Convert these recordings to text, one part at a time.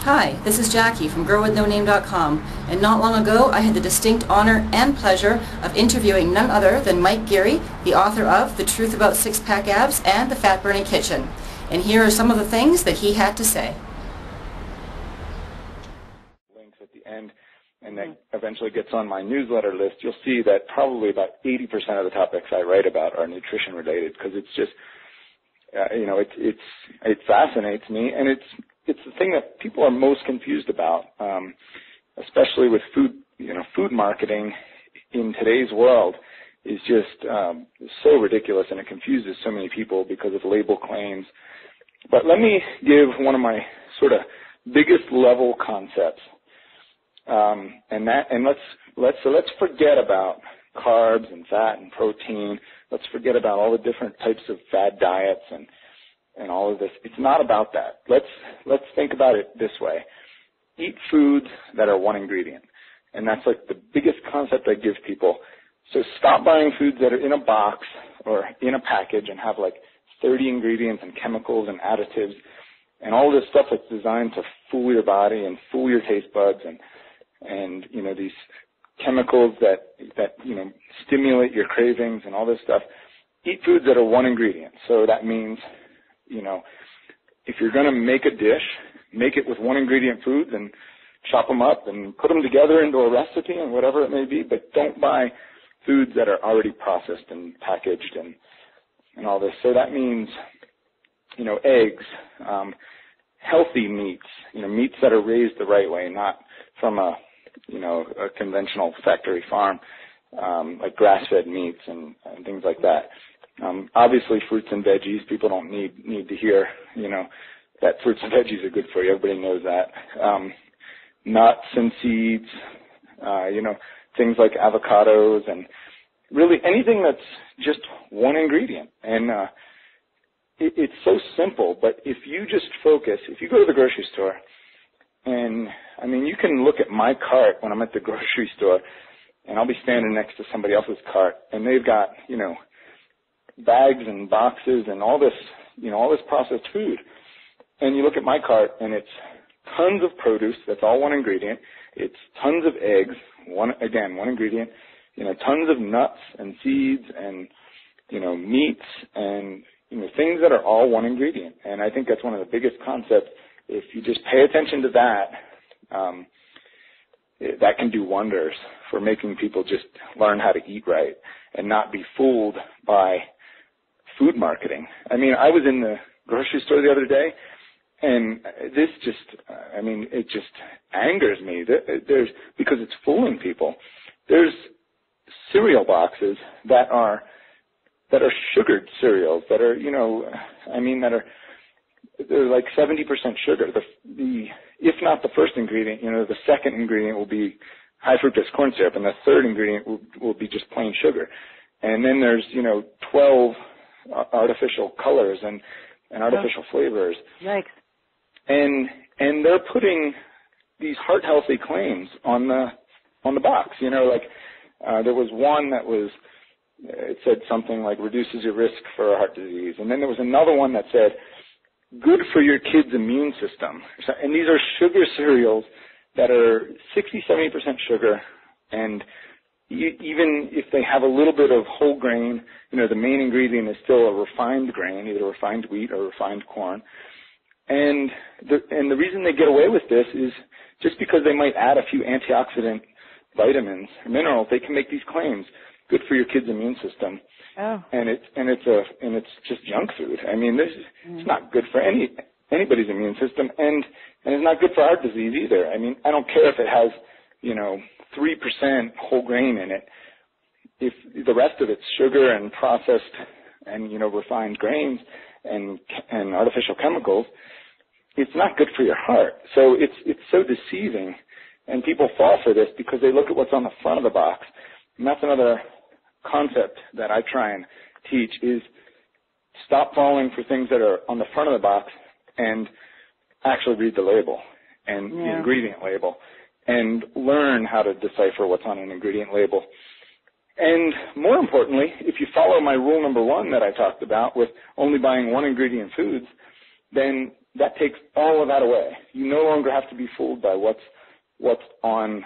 Hi, this is Jackie from GirlWithNoName.com, and not long ago I had the distinct honor and pleasure of interviewing none other than Mike Geary, the author of The Truth About Six-Pack Abs and The Fat Burning Kitchen. And here are some of the things that he had to say. Links at the end, and that eventually gets on my newsletter list. You'll see that probably about 80% of the topics I write about are nutrition related, because it's just, it fascinates me, and it's the thing that people are most confused about, especially with food. Food marketing in today's world is just so ridiculous, and it confuses so many people because of label claims. But let me give one of my sort of biggest level concepts, and let's forget about carbs and fat and protein. Let's forget about all the different types of fad diets and all of this. It's not about that. Let's think about it this way. Eat foods that are one ingredient. And that's like the biggest concept I give people. So stop buying foods that are in a box or in a package and have like 30 ingredients and chemicals and additives and all this stuff that's designed to fool your body and fool your taste buds and these chemicals that stimulate your cravings and all this stuff. Eat foods that are one ingredient. So that means, if you're going to make a dish, make it with one ingredient foods and chop them up and put them together into a recipe and whatever it may be, but don't buy foods that are already processed and packaged and all this. So that means, eggs, healthy meats, meats that are raised the right way, not from a conventional factory farm, like grass-fed meats and things like that. Obviously, fruits and veggies, people don't need to hear, that fruits and veggies are good for you. Everybody knows that. Nuts and seeds, things like avocados and really anything that's just one ingredient. And it's so simple, but if you just focus, if you go to the grocery store, and, you can look at my cart when I'm at the grocery store, and I'll be standing next to somebody else's cart, and they've got, bags and boxes and all this processed food. And you look at my cart, and it's tons of produce that's all one ingredient. It's tons of eggs, one ingredient, tons of nuts and seeds and, meats and, things that are all one ingredient. And I think that's one of the biggest concepts. If you just pay attention to that, that can do wonders for making people just learn how to eat right and not be fooled by food marketing. I was in the grocery store the other day, and this it just angers me. Because it's fooling people. There's cereal boxes that are sugared cereals that are, they're like 70% sugar. If not the first ingredient, the second ingredient will be high fructose corn syrup, and the third ingredient will be just plain sugar. And then there's, 12 artificial colors and artificial flavors. Yikes. And they're putting these heart healthy claims on the box. There was one that it said something like reduces your risk for heart disease. And then there was another one that said good for your kid's immune system. And these are sugar cereals that are 60-70% sugar, and even if they have a little bit of whole grain, the main ingredient is still a refined grain, either refined wheat or refined corn. And the reason they get away with this is just because they might add a few antioxidant vitamins or minerals, they can make these claims. Good for your kid's immune system. Oh. And it's just junk food. It's not good for anybody's immune system, and it's not good for heart disease either. I don't care if it has, 3% whole grain in it. If the rest of it's sugar and processed and, refined grains and artificial chemicals, it's not good for your heart. So it's so deceiving, and people fall for this because they look at what's on the front of the box. And that's another concept that I try and teach is stop falling for things that are on the front of the box and actually read the label and the ingredient label and learn how to decipher what's on an ingredient label. And more importantly, if you follow my rule number 1 that I talked about with only buying one ingredient foods, then that takes all of that away. You no longer have to be fooled by what's on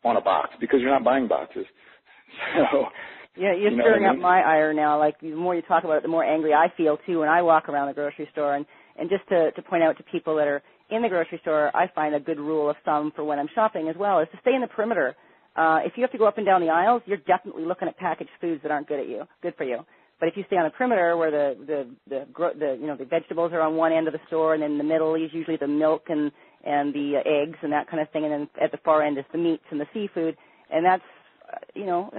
a box, because you're not buying boxes. So yeah, you're stirring up my ire now. Like, the more you talk about it, the more angry I feel too when I walk around the grocery store. And just to point out to people that are in the grocery store, I find a good rule of thumb for when I'm shopping as well is to stay in the perimeter. If you have to go up and down the aisles, you're definitely looking at packaged foods that aren't good for you. But if you stay on the perimeter, where the vegetables are on one end of the store, and then in the middle is usually the milk and the eggs and that kind of thing, and then at the far end is the meats and the seafood, and that's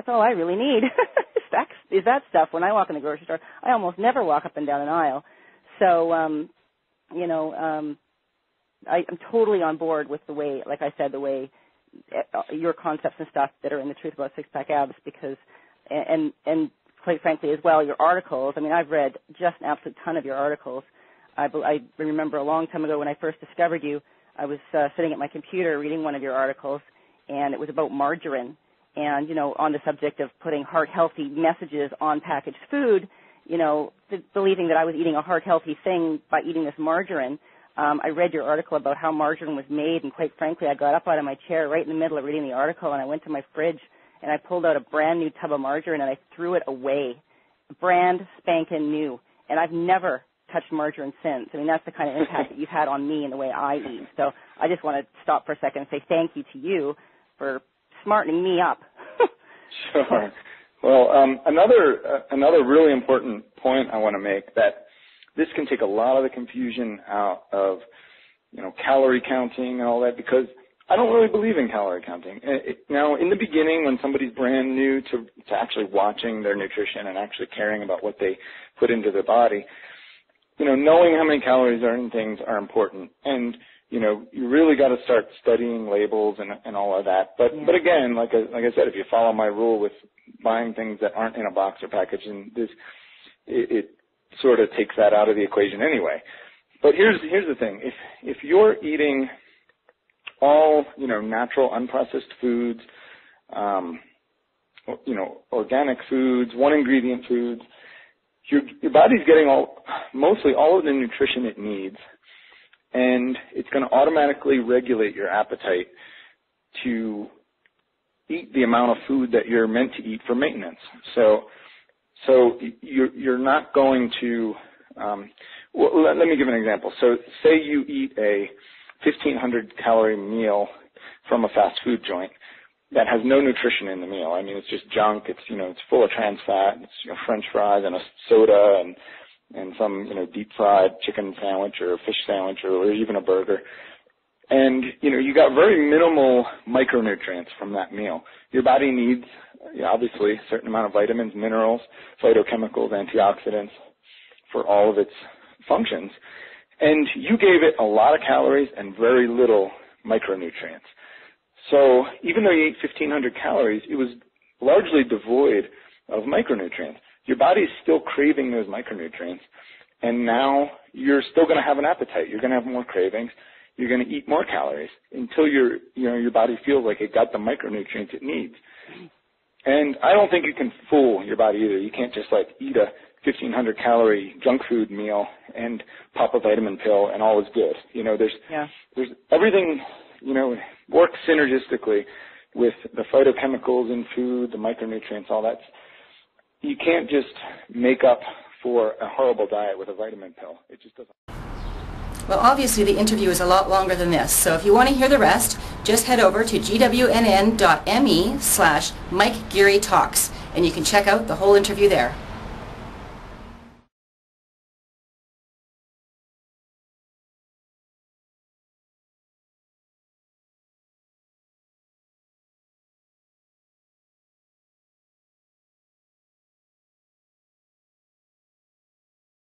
all I really need. is that stuff. When I walk in the grocery store, I almost never walk up and down an aisle. So, I'm totally on board with the way, like I said, the way your concepts and stuff that are in The Truth About Six-Pack Abs, because, and quite frankly as well, your articles. I mean, I've read just an absolute ton of your articles. I remember a long time ago when I first discovered you, I was sitting at my computer reading one of your articles, and it was about margarine, and, on the subject of putting heart-healthy messages on packaged food, believing that I was eating a heart-healthy thing by eating this margarine. I read your article about how margarine was made, and quite frankly, I got up out of my chair right in the middle of reading the article, and I went to my fridge, and I pulled out a brand new tub of margarine, and I threw it away, brand spanking new. And I've never touched margarine since. I mean, that's the kind of impact that you've had on me and the way I eat. So I just want to stop for a second and say thank you to you for smartening me up. Sure. Well, another really important point I want to make, that this can take a lot of the confusion out of, calorie counting and all that, because I don't really believe in calorie counting. Now, in the beginning, when somebody's brand new to actually watching their nutrition and actually caring about what they put into their body, knowing how many calories are in things are important. And, you really got to start studying labels and all of that. But again, like I said, if you follow my rule with buying things that aren't in a box or package, and it sort of takes that out of the equation anyway. But here's the thing. If you're eating all, natural, unprocessed foods, organic foods, one-ingredient foods, your body's getting mostly all of the nutrition it needs, and it's going to automatically regulate your appetite to eat the amount of food that you're meant to eat for maintenance. So you're not going to let me give an example. So say you eat a 1,500 calorie meal from a fast food joint that has no nutrition in the meal. I mean, it's just junk. It's it's full of trans fat. It's French fries and a soda and some deep fried chicken sandwich or a fish sandwich or even a burger. And you got very minimal micronutrients from that meal. Your body needs obviously a certain amount of vitamins, minerals, phytochemicals, antioxidants for all of its functions. And you gave it a lot of calories and very little micronutrients. So even though you ate 1,500 calories, it was largely devoid of micronutrients. Your body is still craving those micronutrients, and now you're still going to have an appetite. You're going to have more cravings. You're going to eat more calories until your body feels like it got the micronutrients it needs. And I don't think you can fool your body either. You can't just eat a 1,500 calorie junk food meal and pop a vitamin pill and all is good. There's everything, works synergistically with the phytochemicals in food, the micronutrients, all that. You can't just make up for a horrible diet with a vitamin pill. It just doesn't. Well, obviously the interview is a lot longer than this, so if you want to hear the rest, just head over to gwnn.me/Mike Geary Talks, and you can check out the whole interview there.